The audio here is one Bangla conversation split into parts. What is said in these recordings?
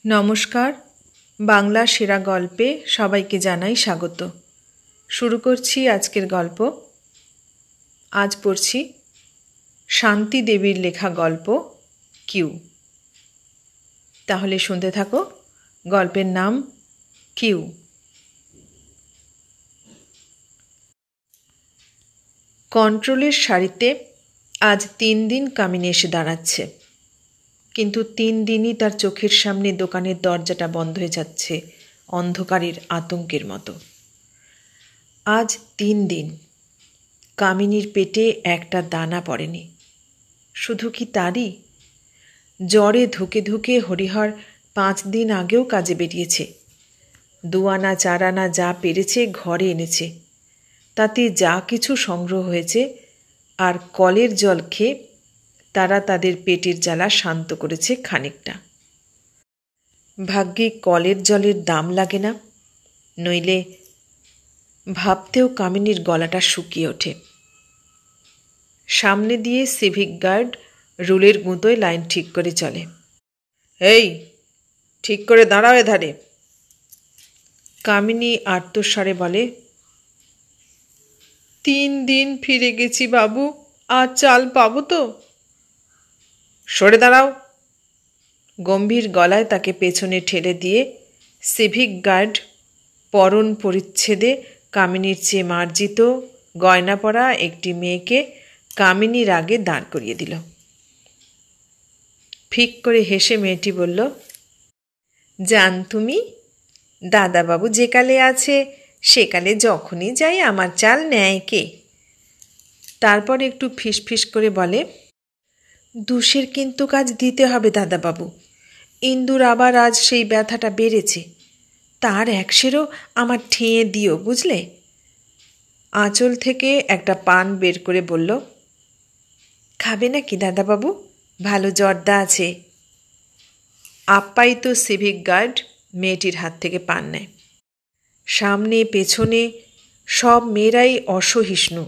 নমস্কার, বাংলা সেরা গল্পে সবাইকে জানাই স্বাগত। শুরু করছি আজকের গল্প। আজ পড়ছি শান্তি দেবীর লেখা গল্প কিউ। তাহলে শুনতে থাকো। গল্পের নাম কিউ। কন্ট্রোলের সারিতে আজ 3 দিন কামিনী এসে দাঁড়াচ্ছে, কিন্তু 3 দিনই তার চোখের সামনে দোকানের দরজাটা বন্ধ হয়ে যাচ্ছে অন্ধকারের আতঙ্কের মতো। আজ 3 দিন কামিনীর পেটে একটা দানা পড়েনি। শুধু কি তারই? জ্বরে ধুকে ধুকে হরিহর 5 দিন আগেও কাজে বেরিয়েছে। 2 আনা 4 আনা যা পেরেছে ঘরে এনেছে, তাতে যা কিছু সংগ্রহ হয়েছে আর কলের জল খেয়ে তারা তাদের পেটের জ্বালা শান্ত করেছে খানিকটা। ভাগ্যে কলের জলের দাম লাগে না, নইলে ভাবতেও কামিনীর গলাটা শুকিয়ে ওঠে। সামনে দিয়ে সিভিক গার্ড রুলের গুঁতোয় লাইন ঠিক করে চলে। এই, ঠিক করে দাঁড়াও এধারে। কামিনী আর্তস্বরে বলে, 3 দিন ফিরে গেছি বাবু, আর চাল পাবো তো? সরে দাঁড়াও। গম্ভীর গলায় তাকে পেছনে ঠেলে দিয়ে সিভিক গার্ড পরন পরিচ্ছেদে কামিনীর চেয়ে মার্জিত গয়না পরা একটি মেয়েকে কামিনীর আগে দাঁড় করিয়ে দিল। ফিক করে হেসে মেয়েটি বলল, জান তুমি, দাদাবাবু যে কালে আছে সেকালে যখনই যাই আমার চাল নেয় কে? তারপর একটু ফিসফিস করে বলে, দুশের কিন্তু কাজ দিতে হবে দাদাবাবু। ইন্দুর আবার আজ সেই ব্যথাটা বেড়েছে, তার 100 আমার ঠেঁয়ে দিও বুঝলে। আঁচল থেকে একটা পান বের করে বলল, খাবে নাকি দাদাবাবু? ভালো জর্দা আছে। আপ্যায়িত সিভিক গার্ড মেয়েটির হাত থেকে পান নেয়। সামনে পেছনে সব মেয়েরাই অসহিষ্ণু।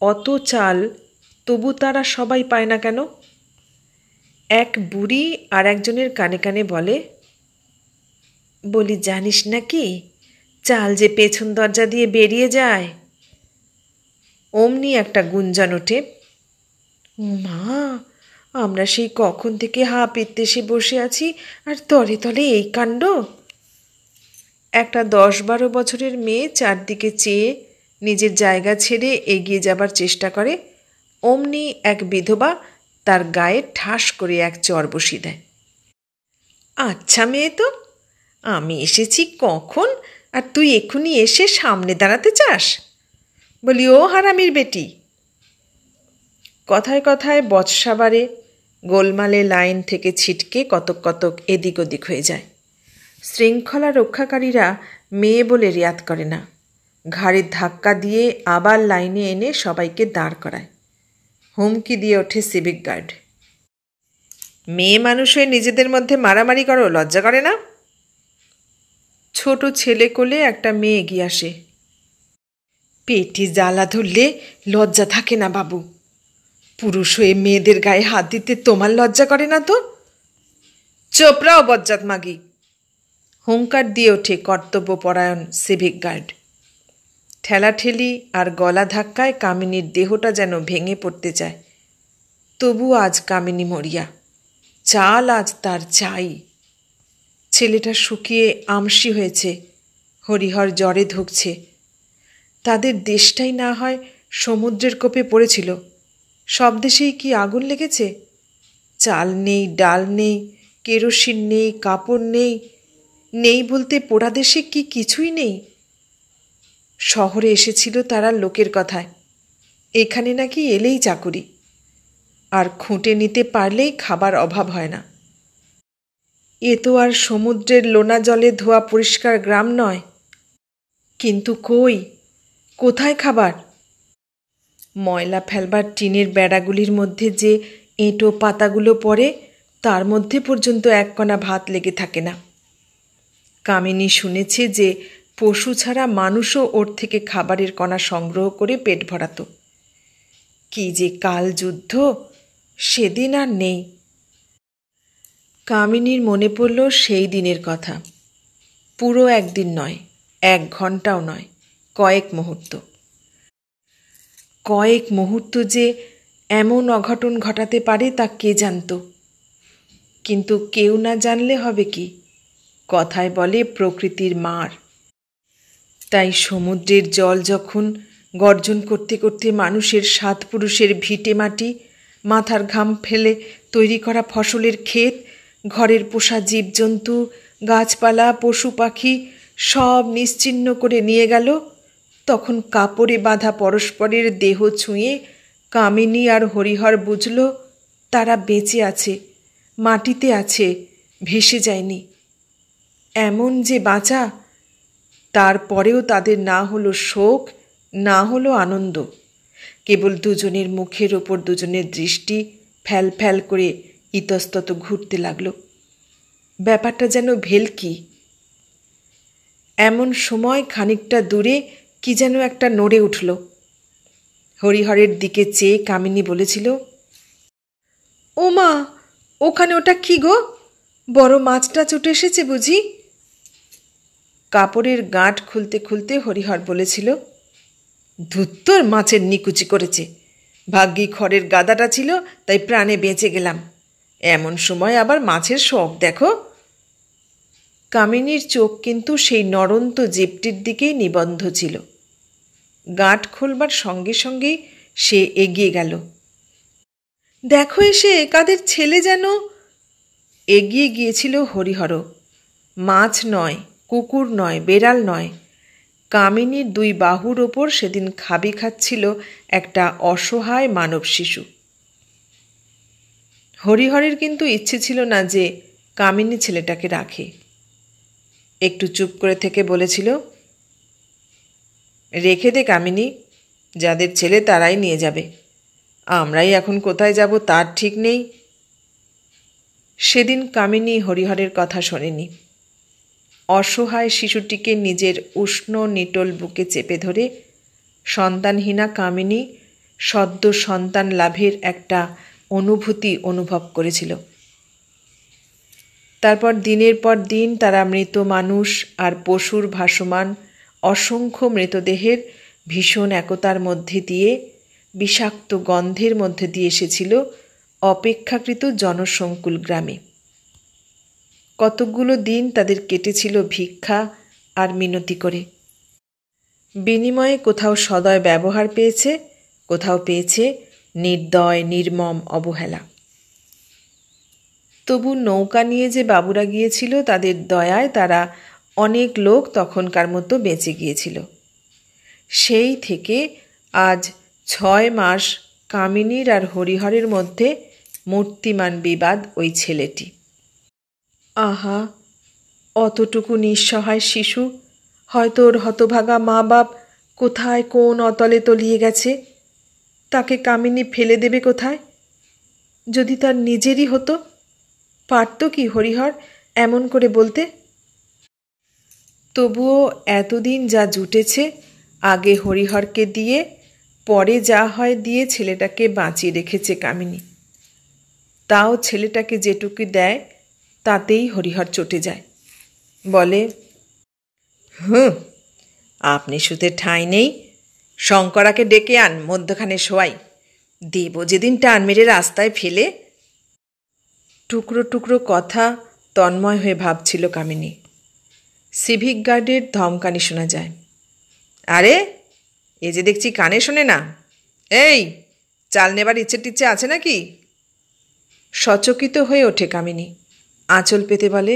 অত চাল তবু তারা সবাই পায় না কেন? এক বুড়ি আর একজনের কানে কানে বলে, বলি জানিস নাকি চাল যে পেছন দরজা দিয়ে বেরিয়ে যায়। অমনি একটা গুঞ্জন ওঠে, মা, আমরা সেই কখন থেকে হা পেতে সে বসে আছি, আর তলে তলে এই কাণ্ড। একটা 10-12 বছরের মেয়ে চারদিকে চেয়ে নিজের জায়গা ছেড়ে এগিয়ে যাবার চেষ্টা করে, অমনি এক বিধবা তার গায়ে ঠাস করে এক চর বসিয়ে দেয়। আচ্ছা মেয়ে তো, আমি এসেছি কখন আর তুই এক্ষুনি এসে সামনে দাঁড়াতে চাস? বলি, ও হারামির বেটি। কথায় কথায় বচসাবারে গোলমালে লাইন থেকে ছিটকে কতক কতক এদিক ওদিক হয়ে যায়। শৃঙ্খলা রক্ষাকারীরা মেয়ে বলে রিয়াত করে না, ঘাড়ের ধাক্কা দিয়ে আবার লাইনে এনে সবাইকে দাঁড় করায়। হুমকি দিয়ে ওঠে সিভিক গার্ড, মেয়ে মানুষ হয়ে নিজেদের মধ্যে মারামারি করো, লজ্জা করে না? ছোট ছেলে কোলে একটা মেয়ে এগিয়ে আসে। পেটে জ্বালা ধরলে লজ্জা থাকে না বাবু? পুরুষ হয়ে মেয়েদের গায়ে হাত দিতে তোমার লজ্জা করে না তো? চোপড়াও বজ্জাত মাগি। হুঙ্কার দিয়ে ওঠে কর্তব্যপরায়ণ সিভিক গার্ড। ঠেলাঠেলি আর গলা ধাক্কায় কামিনীর দেহটা যেন ভেঙে পড়তে চায়। তবু আজ কামিনী মরিয়া, চাল আজ তার চাই। ছেলেটা শুকিয়ে আমসি হয়েছে, হরিহর জ্বরে ধুকছে। তাদের দেশটাই না হয় সমুদ্রের কোপে পড়েছিল, সব দেশেই কি আগুন লেগেছে? চাল নেই, ডাল নেই, কেরোসিন নেই, কাপড় নেই, নেই বলতে পোড়া দেশে কি কিছুই নেই? শহরে এসেছিল তারা লোকের কথায়, এখানে নাকি এলেই চাকুরি, আর খুঁটে নিতে পারলেই খাবার অভাব হয় না। এ তো আর সমুদ্রের লোনা জলে ধোয়া পরিষ্কার গ্রাম নয়। কিন্তু কোথায় খাবার? ময়লা ফেলবার টিনের বেড়াগুলির মধ্যে যে এঁটো পাতাগুলো পড়ে, তার মধ্যে পর্যন্ত 1 কণা ভাত লেগে থাকে না। কামিনী শুনেছে যে পশু ছাড়া মানুষও ওর থেকে খাবারের কণা সংগ্রহ করে পেট ভরাত। কি যে কাল যুদ্ধ, সেদিন আর নেই। কামিনীর মনে পড়ল সেই দিনের কথা। পুরো একদিন নয়, 1 ঘন্টাও নয়, কয়েক মুহূর্ত যে এমন অঘটন ঘটাতে পারে তা কে জানত। কিন্তু কেউ না জানলে হবে কি, কথায় বলে প্রকৃতির মার। তাই সমুদ্রের জল যখন গর্জন করতে করতে মানুষের 7 পুরুষের ভিটে মাটি, মাথার ঘাম ফেলে তৈরি করা ফসলের ক্ষেত, ঘরের পোষা জীবজন্তু, গাছপালা, পশু পাখি সব নিশ্চিহ্ন করে নিয়ে গেল, তখন কাপড়ে বাঁধা পরস্পরের দেহ ছুঁয়ে কামিনী আর হরিহর বুঝল তারা বেঁচে আছে, মাটিতে আছে, ভেসে যায়নি। এমন যে বাঁচা, তারপরেও তাদের না হলো শোক, না হলো আনন্দ। কেবল দুজনের মুখের ওপর দুজনের দৃষ্টি ফ্যাল ফ্যাল করে ইতস্তত ঘুরতে লাগল। ব্যাপারটা যেন ভেলকি। এমন সময় খানিকটা দূরে কি যেন একটা নড়ে উঠল। হরিহরের দিকে চেয়ে কামিনী বলেছিল, ও মা, ওখানে ওটা কি গো? বড় মাছটা চটে এসেছে বুঝি? কাপড়ের গাঁট খুলতে খুলতে হরিহর বলেছিল, ধুত্তর, মাছের নিকুচি করেছে। ভাগ্যি খড়ের গাদাটা ছিল, তাই প্রাণে বেঁচে গেলাম। এমন সময় আবার মাছের শখ দেখো। কামিনীর চোখ কিন্তু সেই নড়ন্ত জীবটির দিকেই নিবদ্ধ ছিল। গাঁট খুলবার সঙ্গে সঙ্গেই সে এগিয়ে গেল। দেখো এসে কাদের ছেলে যেন। এগিয়ে গিয়েছিল হরিহর। মাছ নয়, কুকুর নয়, বেড়াল নয়, কামিনীর 2 বাহুর ওপর সেদিন খাবি খাচ্ছিল একটা অসহায় মানব শিশু। হরিহরের কিন্তু ইচ্ছে ছিল না যে কামিনী ছেলেটাকে রাখে। একটু চুপ করে থেকে বলেছিল, রেখে দে কামিনী, যাদের ছেলে তারাই নিয়ে যাবে। আমরাই এখন কোথায় যাব তার ঠিক নেই। সেদিন কামিনী হরিহরের কথা শোনেনি। অসহায় শিশুটিকে নিজের উষ্ণ নিটোল বুকে চেপে ধরে সন্তানহীনা কামিনী সদ্য সন্তান লাভের একটা অনুভূতি অনুভব করেছিল। তারপর দিনের পর দিন তারা মৃত মানুষ আর পশুর ভাসমান অসংখ্য মৃতদেহের ভীষণ একতার মধ্যে দিয়ে, বিষাক্ত গন্ধের মধ্যে দিয়ে এসেছিল অপেক্ষাকৃত জনসংকুল গ্রামে। কতকগুলো দিন তাদের কেটেছিল ভিক্ষা আর মিনতি করে। বিনিময়ে কোথাও সদয় ব্যবহার পেয়েছে, কোথাও পেয়েছে নির্দয় নির্মম অবহেলা। তবু নৌকা নিয়ে যে বাবুরা গিয়েছিল, তাদের দয়ায় তারা অনেক লোক তখনকার মতো বেঁচে গিয়েছিল। সেই থেকে আজ 6 মাস কামিনীর আর হরিহরের মধ্যে মূর্তিমান বিবাদ ওই ছেলেটি। আহা, অতটুকু নিঃসহায় শিশু, হয়তো ওর হতভাগা মা বাপ কোথায় কোন অতলে তলিয়ে গেছে। তাকে কামিনী ফেলে দেবে কোথায়? যদি তার নিজেরই হতো, পারত কি হরিহর এমন করে বলতে? তবুও এতদিন যা জুটেছে, আগে হরিহরকে দিয়ে, পরে যা হয় দিয়ে ছেলেটাকে বাঁচিয়ে রেখেছে কামিনী। তাও ছেলেটাকে যেটুকু দেয় তাতেই হরিহর চটে যায়। বলে, আপনি শুতে ঠাঁই নেই, শঙ্করাকে ডেকে আন, মধ্যখানে শোয়াই। দেব যেদিন টান মেরে রাস্তায় ফেলে। টুকরো টুকরো কথা তন্ময় হয়ে ভাবছিল কামিনী। সিভিক গার্ডের ধমকানি শোনা যায়। আরে, এ যে দেখছি কানে শোনে না। এই, চাল নেবার ইচ্ছে টিচ্ছে আছে নাকি? সচকিত হয়ে ওঠে কামিনী, আঁচল পেতে বলে,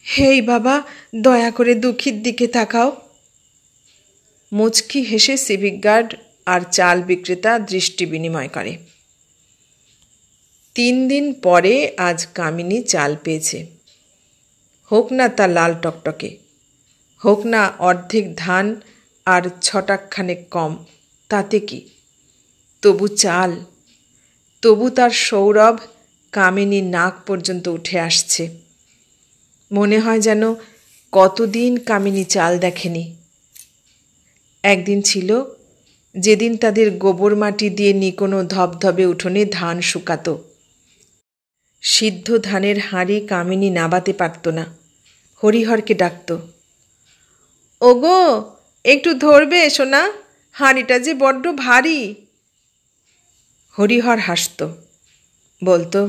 হেই বাবা, দয়া করে দুঃখীর দিকে তাকাও। মুচকি হেসে সিভিক গার্ড আর চাল বিক্রেতা দৃষ্টি বিনিময় করে। 3 দিন পরে আজ কামিনী চাল পেয়েছে। হোক না তা লাল টকটকে, হোক না অর্ধেক ধান আর 6 টাকখানেক কম, তাতে কি? তবু চাল, তবু তার সৌরভ কামিনীর নাক পর্যন্ত উঠে আসছে। মনে হয় যেন কতদিন কামিনী চাল দেখেনি। একদিন ছিল যেদিন তাদের গোবর মাটি দিয়ে নিকোনো ধবধবে উঠোনে ধান শুকাতো। সিদ্ধ ধানের হাঁড়ি কামিনী নাবাতে পারত না। হরিহরকে ডাকত, ওগো একটু ধরবে সোনা, হাঁড়িটা যে বড্ড ভারী। হরিহর হাসত, বলতো,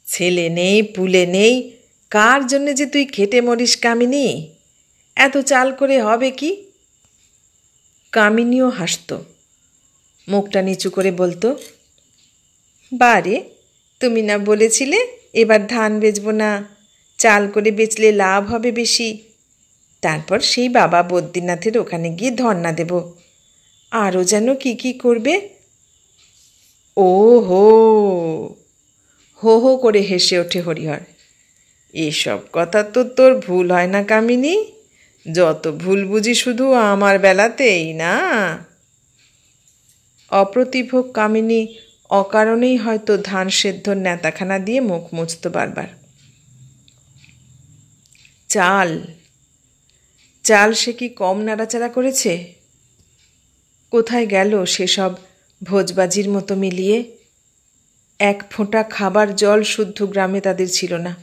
ছেলে নেই পুলে নেই, কার জন্যে যে তুই খেটে মরিস কামিনী, এত চাল করে হবে কি? কামিনীও হাসত, মুখটা নিচু করে বলতো, বারে তুমি না বলেছিলে এবার ধান বেচব না, চাল করে বেচলে লাভ হবে বেশি, তারপর সেই বাবা বদ্রীনাথের ওখানে গিয়ে ধর্না দেব, আরও যেন কি কি করবে। ও হো হো হো করে হেসে ওঠে হরিহর। এসব কথা তো তোর ভুল হয় না কামিনী, যত ভুল বুঝি শুধু আমার বেলাতেই না। অপ্রতিভ কামিনী অকারণেই হয়তো ধান সেদ্ধর নেতাখানা দিয়ে মুখ মুছত বারবার। চাল চাল সে কি কম নাড়াচাড়া করেছে? কোথায় গেল সেসব ভোজবাজির মতো মিলিয়ে? এক ফোঁটা খাবার জল শুদ্ধ গ্রামে তাদের ছিল না।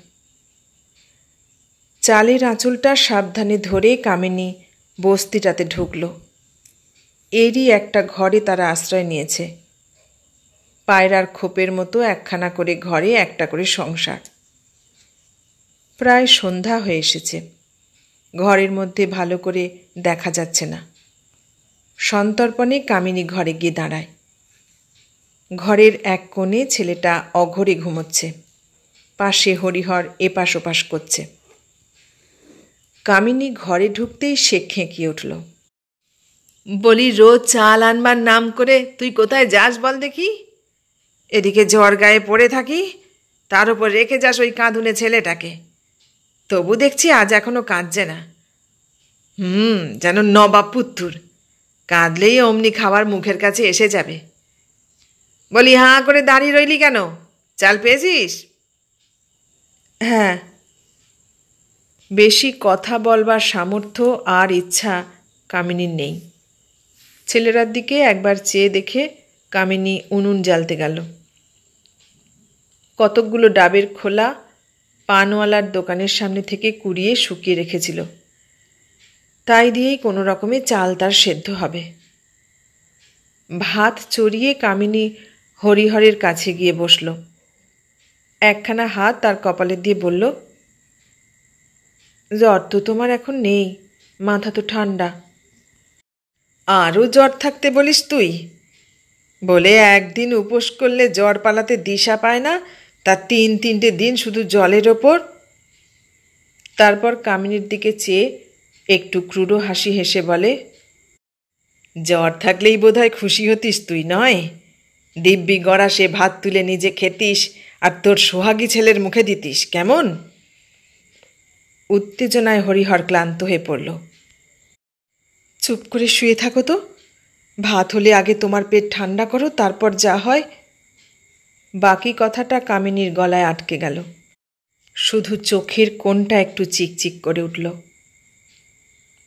চালের আঁচলটা সাবধানে ধরে কামিনী বস্তিটাতে ঢুকল। এরই একটা ঘরে তারা আশ্রয় নিয়েছে। পায়রার খোপের মতো একখানা করে ঘরে একটা করে সংসার। প্রায় সন্ধ্যা হয়ে এসেছে, ঘরের মধ্যে ভালো করে দেখা যাচ্ছে না। সন্তর্পণে কামিনী ঘরে গিয়ে দাঁড়ায়। ঘরের এক কোণে ছেলেটা অঘরে ঘুমোচ্ছে, পাশে হরিহর এপাশ ওপাশ করছে। কামিনী ঘরে ঢুকতেই সে খেঁকিয়ে উঠল, বলি, রোজ চাল আনবার নাম করে তুই কোথায় যাস বল দেখি? এদিকে জ্বর গায়ে পড়ে থাকি, তার উপর রেখে যাস ওই কাঁদুনে ছেলেটাকে, তবু দেখছি আজ এখনো কাঁদছে না। যেন নবাব পুত্তুর, কাঁদলেই অমনি খাবার মুখের কাছে এসে যাবে। বলি, হাঁ করে দাঁড়িয়ে রইলি কেন? চাল পেয়েছিস? হ্যাঁ। বেশি কথা বলবার সামর্থ্য আর ইচ্ছা কামিনীর নেই। ছেলেরার দিকে একবার চেয়ে দেখে কামিনী উনুন জ্বালতে গেল। কতকগুলো ডাবের খোলা পানওয়ালার দোকানের সামনে থেকে কুড়িয়ে শুকিয়ে রেখেছিল, তাই দিয়েই কোনো রকমে চাল তার সেদ্ধ হবে। ভাত চড়িয়ে কামিনী হরিহরের কাছে গিয়ে বসল। একখানা হাত তার কপালে দিয়ে বলল, জ্বর তো তোমার এখন নেই, মাথা তো ঠান্ডা। আরও জ্বর থাকতে বলিস তুই? বলে একদিন উপোস করলে জ্বর পালাতে দিশা পায় না, তা 3-3টে দিন শুধু জলের ওপর। তারপর কামিনীর দিকে চেয়ে একটু ক্রূর হাসি হেসে বলে, জ্বর থাকলেই বোধহয় খুশি হতিস তুই, নয়? দিব্যি গড়া সে ভাত তুলে নিজে খেতিস আর তোর সোহাগী ছেলের মুখে দিতিস, কেমন? উত্তেজনায় হরিহর ক্লান্ত হয়ে পড়ল। চুপ করে শুয়ে থাকো তো, ভাত হলে আগে তোমার পেট ঠান্ডা করো, তারপর যা হয়। বাকি কথাটা কামিনীর গলায় আটকে গেল, শুধু চোখের কোণটা একটু চিকচিক করে উঠল।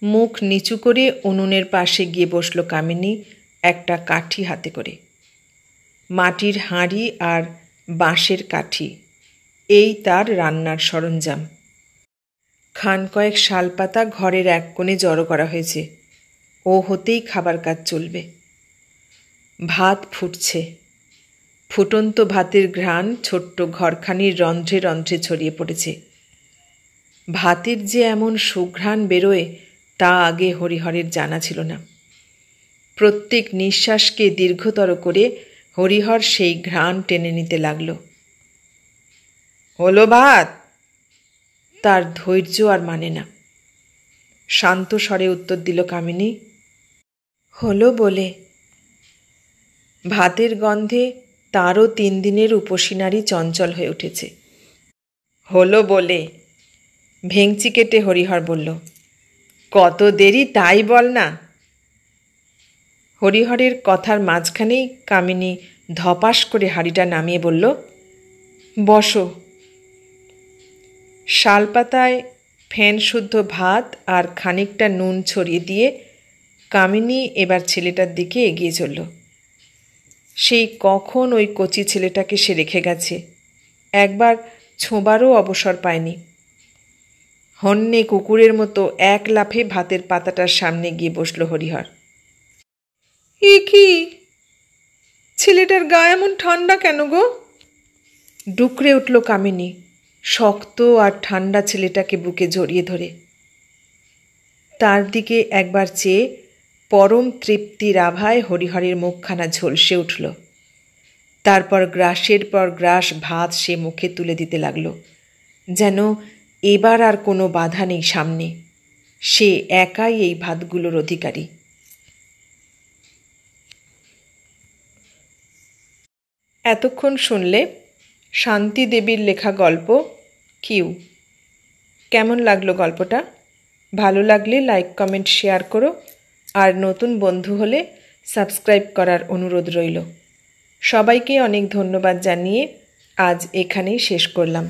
মুখ নিচু করে উনুনের পাশে গিয়ে বসল কামিনী, একটা কাঠি হাতে করে। মাটির হাঁড়ি আর বাঁশের কাঠি, এই তার রান্নার সরঞ্জাম। খান কয়েক শালপাতা ঘরের এক কোণে জড়ো করা হয়েছে, ও হতেই খাবার কাজ চলবে। ভাত ফুটছে, ফুটন্ত ভাতের ঘ্রাণ ছোট্ট ঘরখানির রন্ধ্রে রন্ধ্রে ছড়িয়ে পড়েছে। ভাতের যে এমন সুঘ্রাণ বেরোয় তা আগে হরিহরের জানা ছিল না। প্রত্যেক নিঃশ্বাসকে দীর্ঘতর করে হরিহর সেই ঘ্রাণ টেনে নিতে লাগল। হলো ভাত? তার ধৈর্য আর মানে না। শান্ত স্বরে উত্তর দিল কামিনী, হলো বলে। ভাতের গন্ধে তারও 3 দিনের উপসী নারী চঞ্চল হয়ে উঠেছে। হলো বলে ভেংচি কেটে হরিহর বলল, কত দেরি তাই বল না। হরিহরের কথার মাঝখানেই কামিনী ধপাস করে হাঁড়িটা নামিয়ে বলল, বসো। শালপাতায় ফেন শুদ্ধ ভাত আর খানিকটা নুন ছড়িয়ে দিয়ে কামিনী এবার ছেলেটার দিকে এগিয়ে চলল। সেই কখন ওই কচি ছেলেটাকে সে রেখে গেছে, একবার ছোঁবারও অবসর পায়নি। হন্যে কুকুরের মতো এক লাফে ভাতের পাতাটার সামনে গিয়ে বসল হরিহর। এ কি, ছেলেটার গা এমন ঠান্ডা কেন গো? ডুকরে উঠল কামিনী, শক্ত আর ঠান্ডা ছেলেটাকে বুকে জড়িয়ে ধরে। তার দিকে একবার চেয়ে পরম তৃপ্তির আভায় হরিহরের মুখখানা ঝলসে উঠল। তারপর গ্রাসের পর গ্রাস ভাত সে মুখে তুলে দিতে লাগল, যেন এবার আর কোনো বাধা নেই সামনে, সে একাই এই ভাতগুলোর অধিকারী। এতক্ষণ শুনলে শান্তি দেবীর লেখা গল্প কিউ। কেমন লাগলো গল্পটা? ভালো লাগলে লাইক, কমেন্ট, শেয়ার করো। আর নতুন বন্ধু হলে সাবস্ক্রাইব করার অনুরোধ রইল। সবাইকে অনেক ধন্যবাদ জানিয়ে আজ এখানেই শেষ করলাম।